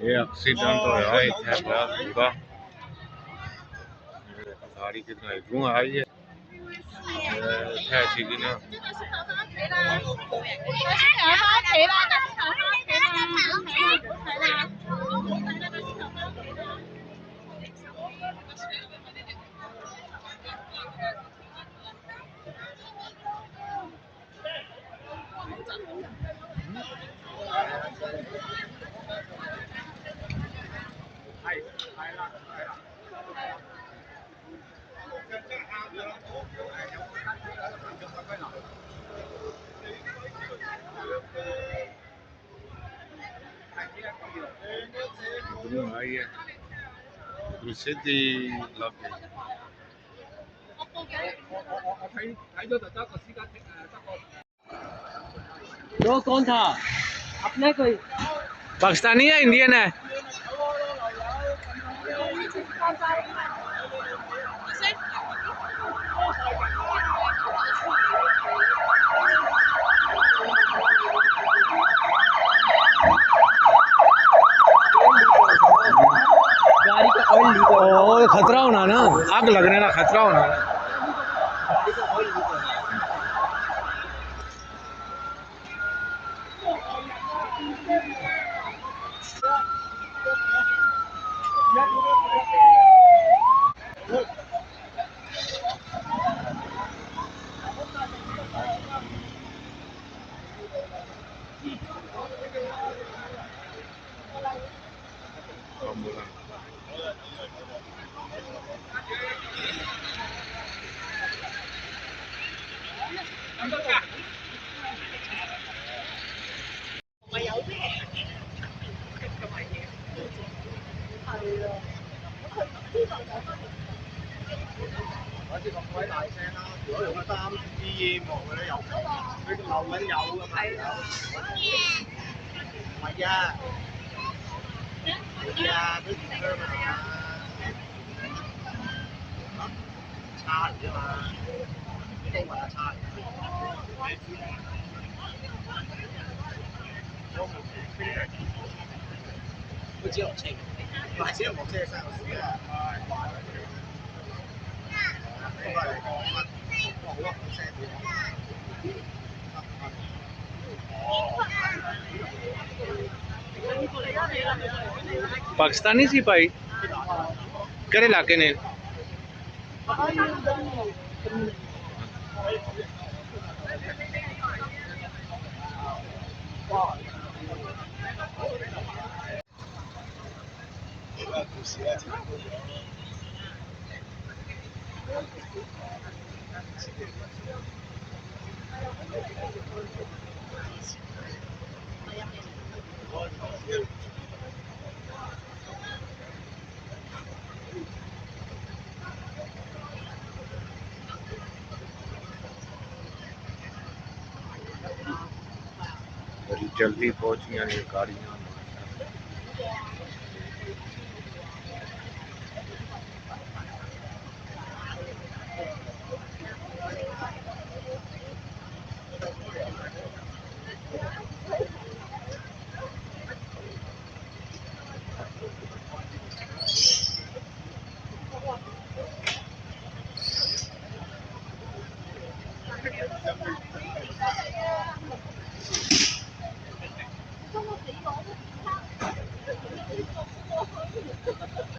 ये एक्सीडेंट होया इत्थे पूरा गाड़ी कितना इधरों आई है इत्थे सीगी ना इधरों आई है फिर सीधी लग गई वो कौन था अपना कोई पाकिस्तानी है इंडियन है गाड़ी का ऑयल लीक हो रहा और खतरा होना ना आग लगने का खतरा होना ना गाड़ी का ऑयल लीक हो रहा पाकिस्तानी सिपाही केड़े इलाके ने बड़ी जल्दी पहुंचियां ने गाड़ियां